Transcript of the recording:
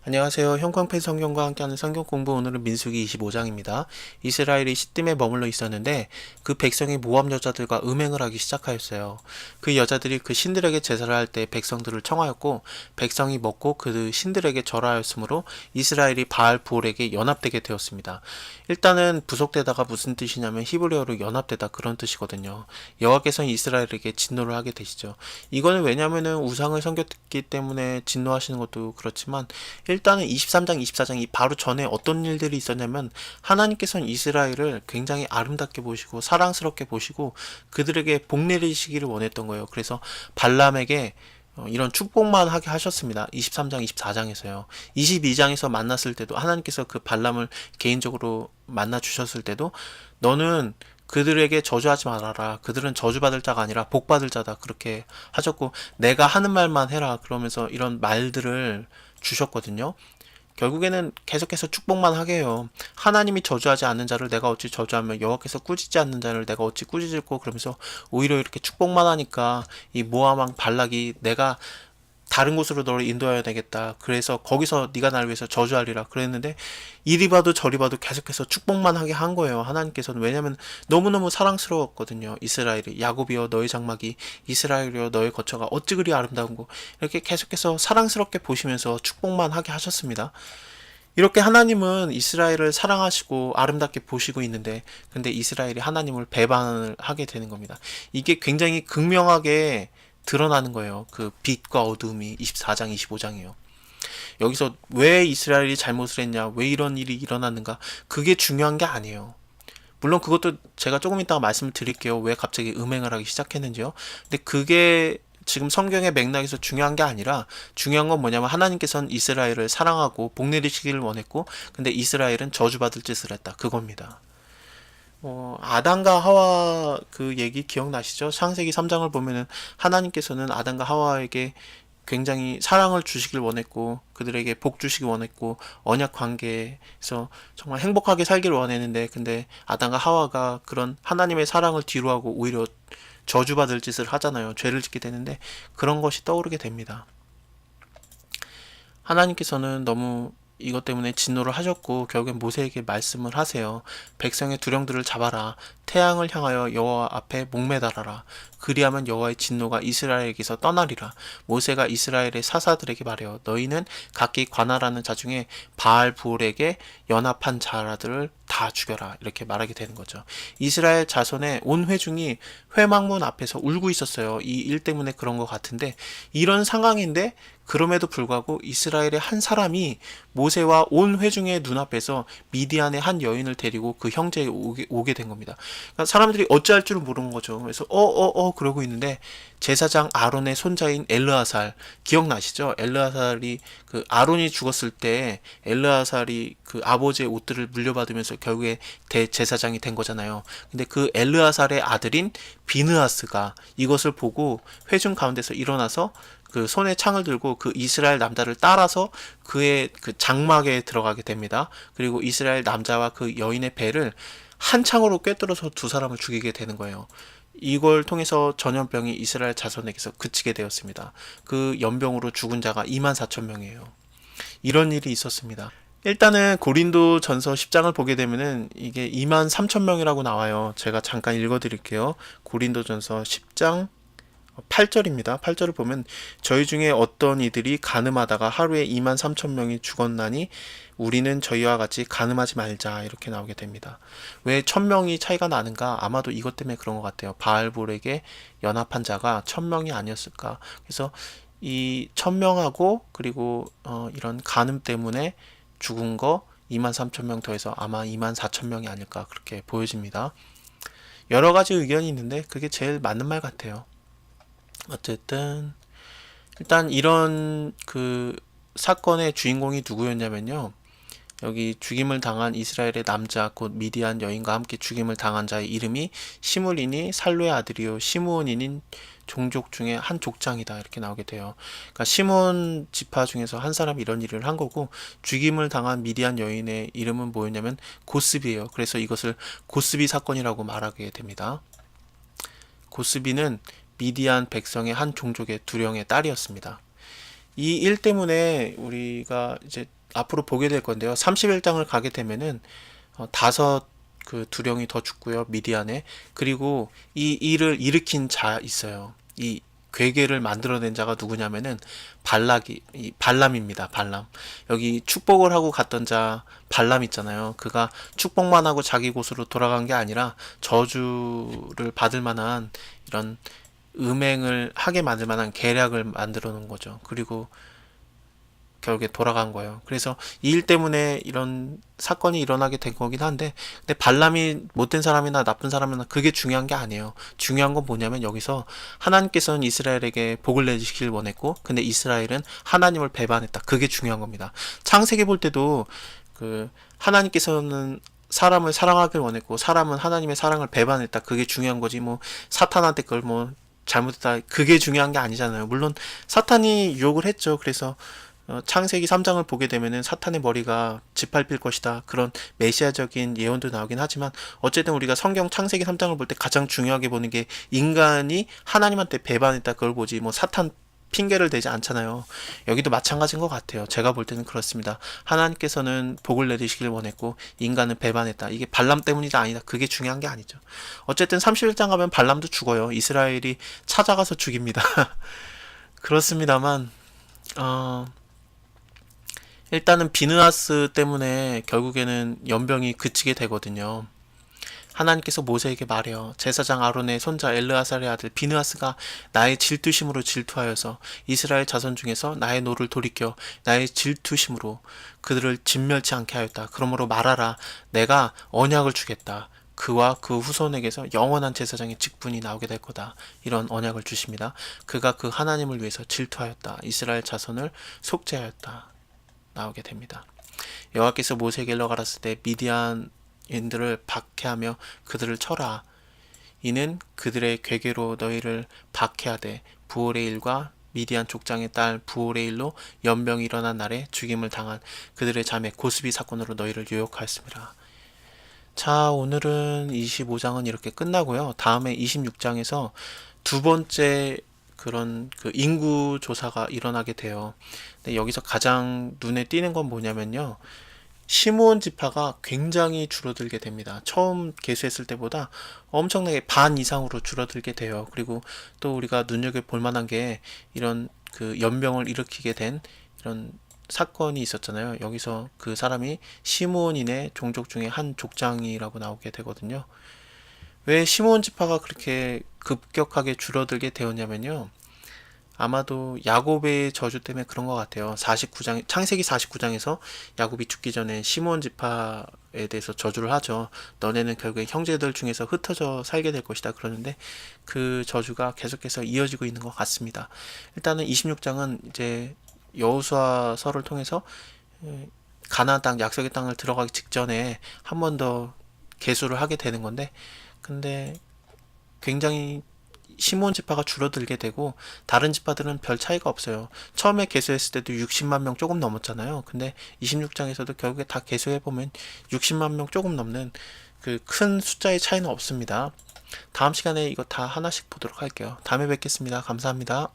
안녕하세요. 형광펜 성경과 함께하는 성경 공부, 오늘은 민수기 25장입니다. 이스라엘이 시딤에 머물러 있었는데 그 백성이 모압 여자들과 음행을 하기 시작하였어요. 그 여자들이 그 신들에게 제사를 할 때 백성들을 청하였고 백성이 먹고 그 신들에게 절하였으므로 이스라엘이 바알 부올에게 연합되게 되었습니다. 일단은 부속되다가 무슨 뜻이냐면 히브리어로 연합되다 그런 뜻이거든요. 여호와께서는 이스라엘에게 진노를 하게 되시죠. 이거는 왜냐면은 우상을 섬겼기 때문에 진노하시는 것도 그렇지만 일단은 23장, 24장 이 바로 전에 어떤 일들이 있었냐면 하나님께서는 이스라엘을 굉장히 아름답게 보시고 사랑스럽게 보시고 그들에게 복 내리시기를 원했던 거예요. 그래서 발람에게 이런 축복만 하게 하셨습니다. 23장, 24장에서요. 22장에서 만났을 때도 하나님께서 그 발람을 개인적으로 만나 주셨을 때도 너는 그들에게 저주하지 말아라. 그들은 저주받을 자가 아니라 복받을 자다. 그렇게 하셨고 내가 하는 말만 해라. 그러면서 이런 말들을 주셨거든요. 결국에는 계속해서 축복만 하게 해요. 하나님이 저주하지 않는 자를 내가 어찌 저주하며 여호와께서 꾸짖지 않는 자를 내가 어찌 꾸짖을꼬, 그러면서 오히려 이렇게 축복만 하니까 이 모압 왕 발락이 내가 다른 곳으로 너를 인도해야 되겠다. 그래서 거기서 네가 나를 위해서 저주하리라 그랬는데 이리 봐도 저리 봐도 계속해서 축복만 하게 한 거예요. 하나님께서는. 왜냐면 너무너무 사랑스러웠거든요. 이스라엘이. 야곱이여 너의 장막이, 이스라엘이여 너의 거처가 어찌 그리 아름다운고, 이렇게 계속해서 사랑스럽게 보시면서 축복만 하게 하셨습니다. 이렇게 하나님은 이스라엘을 사랑하시고 아름답게 보시고 있는데, 근데 이스라엘이 하나님을 배반을 하게 되는 겁니다. 이게 굉장히 극명하게 드러나는 거예요. 그 빛과 어둠이 24장, 25장이에요. 여기서 왜 이스라엘이 잘못을 했냐, 왜 이런 일이 일어났는가, 그게 중요한 게 아니에요. 물론 그것도 제가 조금 이따가 말씀을 드릴게요. 왜 갑자기 음행을 하기 시작했는지요. 근데 그게 지금 성경의 맥락에서 중요한 게 아니라 중요한 건 뭐냐면 하나님께서는 이스라엘을 사랑하고 복 내리시기를 원했고 근데 이스라엘은 저주받을 짓을 했다. 그겁니다. 아담과 하와 그 얘기 기억나시죠? 창세기 3장을 보면은 하나님께서는 아담과 하와에게 굉장히 사랑을 주시길 원했고 그들에게 복 주시길 원했고 언약 관계에서 정말 행복하게 살기를 원했는데 근데 아담과 하와가 그런 하나님의 사랑을 뒤로하고 오히려 저주받을 짓을 하잖아요. 죄를 짓게 되는데 그런 것이 떠오르게 됩니다. 하나님께서는 너무 이것 때문에 진노를 하셨고 결국엔 모세에게 말씀을 하세요. 백성의 두령들을 잡아라. 태양을 향하여 여호와 앞에 목매달아라. 그리하면 여호와의 진노가 이스라엘에게서 떠나리라. 모세가 이스라엘의 사사들에게 말해요. 너희는 각기 관할하는 자 중에 바알 부올에게 연합한 자라들을 다 죽여라. 이렇게 말하게 되는 거죠. 이스라엘 자손의 온 회중이 회막문 앞에서 울고 있었어요. 이 일 때문에 그런 것 같은데 이런 상황인데 그럼에도 불구하고 이스라엘의 한 사람이 모세와 온 회중의 눈앞에서 미디안의 한 여인을 데리고 그 형제에 오게 된 겁니다. 그러니까 사람들이 어찌할 줄은 모르는 거죠. 그래서 그러고 있는데 제사장 아론의 손자인 엘르아살 기억나시죠? 엘르아살이 그 아론이 죽었을 때 엘르아살이 그 아버지의 옷들을 물려받으면서 결국에 대제사장이 된 거잖아요. 근데 그 엘르아살의 아들인 비느하스가 이것을 보고 회중 가운데서 일어나서 그 손에 창을 들고 그 이스라엘 남자를 따라서 그의 그 장막에 들어가게 됩니다. 그리고 이스라엘 남자와 그 여인의 배를 한 창으로 꿰뚫어서 두 사람을 죽이게 되는 거예요. 이걸 통해서 전염병이 이스라엘 자손에게서 그치게 되었습니다. 그 연병으로 죽은 자가 2만 4천 명이에요. 이런 일이 있었습니다. 일단은 고린도 전서 10장을 보게 되면은 이게 2만 3천 명이라고 나와요. 제가 잠깐 읽어드릴게요. 고린도 전서 10장 8절입니다. 8절을 보면 저희 중에 어떤 이들이 간음하다가 하루에 2만 3천 명이 죽었나니 우리는 저희와 같이 간음하지 말자 이렇게 나오게 됩니다. 왜 1,000명이 차이가 나는가? 아마도 이것 때문에 그런 것 같아요. 바알볼에게 연합한 자가 1,000명이 아니었을까? 그래서 이 1,000명하고 그리고 이런 간음 때문에 죽은 거 2만 3천 명 더해서 아마 2만 4천 명이 아닐까 그렇게 보여집니다. 여러 가지 의견이 있는데 그게 제일 맞는 말 같아요. 어쨌든 일단 이런 그 사건의 주인공이 누구였냐면요. 여기 죽임을 당한 이스라엘의 남자 곧 미디안 여인과 함께 죽임을 당한 자의 이름이 시므리니 살루의 아들이요 시므온인인 종족 중에 한 족장이다 이렇게 나오게 돼요. 그러니까 시므온 지파 중에서 한 사람이 이런 일을 한 거고 죽임을 당한 미디안 여인의 이름은 뭐였냐면 고스비예요. 그래서 이것을 고스비 사건이라고 말하게 됩니다. 고스비는 미디안 백성의 한 종족의 두령의 딸이었습니다. 이 일 때문에 우리가 이제 앞으로 보게 될 건데요. 31장을 가게 되면은 다섯 그 두령이 더 죽고요. 미디안에. 그리고 이 일을 일으킨 자 있어요. 이 괴계를 만들어낸 자가 누구냐면은 이 발람입니다. 발람. 여기 축복을 하고 갔던 자 발람 있잖아요. 그가 축복만 하고 자기 곳으로 돌아간 게 아니라 저주를 받을 만한 이런 음행을 하게 만들 만한 계략을 만들어 놓은 거죠. 그리고 결국에 돌아간 거예요. 그래서 이 일 때문에 이런 사건이 일어나게 된 거긴 한데, 근데 발람이 못된 사람이나 나쁜 사람이나 그게 중요한 게 아니에요. 중요한 건 뭐냐면 여기서 하나님께서는 이스라엘에게 복을 내리시길 원했고, 근데 이스라엘은 하나님을 배반했다. 그게 중요한 겁니다. 창세기 볼 때도 하나님께서는 사람을 사랑하길 원했고, 사람은 하나님의 사랑을 배반했다. 그게 중요한 거지. 뭐 사탄한테 그걸 뭐 잘못했다. 그게 중요한 게 아니잖아요. 물론 사탄이 유혹을 했죠. 그래서 창세기 3장을 보게 되면은 사탄의 머리가 짓밟힐 것이다. 그런 메시아적인 예언도 나오긴 하지만 어쨌든 우리가 성경 창세기 3장을 볼 때 가장 중요하게 보는 게 인간이 하나님한테 배반했다. 그걸 보지 뭐 사탄 핑계를 대지 않잖아요. 여기도 마찬가지인 것 같아요. 제가 볼 때는 그렇습니다. 하나님께서는 복을 내리시길 원했고 인간은 배반했다. 이게 발람 때문이다 아니다. 그게 중요한 게 아니죠. 어쨌든 31장 가면 발람도 죽어요. 이스라엘이 찾아가서 죽입니다. 그렇습니다만 일단은 비느하스 때문에 결국에는 연병이 그치게 되거든요. 하나님께서 모세에게 말해요. 제사장 아론의 손자 엘르아살의 아들 비느하스가 나의 질투심으로 질투하여서 이스라엘 자손 중에서 나의 노를 돌이켜 나의 질투심으로 그들을 진멸치 않게 하였다. 그러므로 말하라. 내가 언약을 주겠다. 그와 그 후손에게서 영원한 제사장의 직분이 나오게 될 거다. 이런 언약을 주십니다. 그가 그 하나님을 위해서 질투하였다. 이스라엘 자손을 속죄하였다. 나오게 됩니다. 여호와께서 모세에게 일러 가라사대 때 미디안인들을 박해하며 그들을 쳐라. 이는 그들의 괴계로 너희를 박해하되 부올의 일과 미디안 족장의 딸 부올의 일로 연병이 일어난 날에 죽임을 당한 그들의 자매 고스비 사건으로 너희를 유혹하였습니다. 자, 오늘은 25장은 이렇게 끝나고요. 다음에 26장에서 두 번째 그런 그 인구 조사가 일어나게 돼요. 근데 여기서 가장 눈에 띄는 건 뭐냐면요. 시므온 지파가 굉장히 줄어들게 됩니다. 처음 계수했을 때보다 엄청나게 반 이상으로 줄어들게 돼요. 그리고 또 우리가 눈여겨볼 만한 게 이런 그 연병을 일으키게 된 이런 사건이 있었잖아요. 여기서 그 사람이 시므온인의 종족 중에 한 족장이라고 나오게 되거든요. 왜 시므온 지파가 그렇게 급격하게 줄어들게 되었냐면요. 아마도 야곱의 저주 때문에 그런 것 같아요. 49장, 창세기 49장에서 야곱이 죽기 전에 시므온 지파에 대해서 저주를 하죠. 너네는 결국에 형제들 중에서 흩어져 살게 될 것이다. 그러는데 그 저주가 계속해서 이어지고 있는 것 같습니다. 일단은 26장은 이제 여호수아서를 통해서 가나안 땅, 약속의 땅을 들어가기 직전에 한 번 더 계수를 하게 되는 건데, 근데 굉장히 시몬 지파가 줄어들게 되고 다른 지파들은 별 차이가 없어요. 처음에 개수했을 때도 60만 명 조금 넘었잖아요. 근데 26장에서도 결국에 다 개수해보면 60만 명 조금 넘는 그 큰 숫자의 차이는 없습니다. 다음 시간에 이거 다 하나씩 보도록 할게요. 다음에 뵙겠습니다. 감사합니다.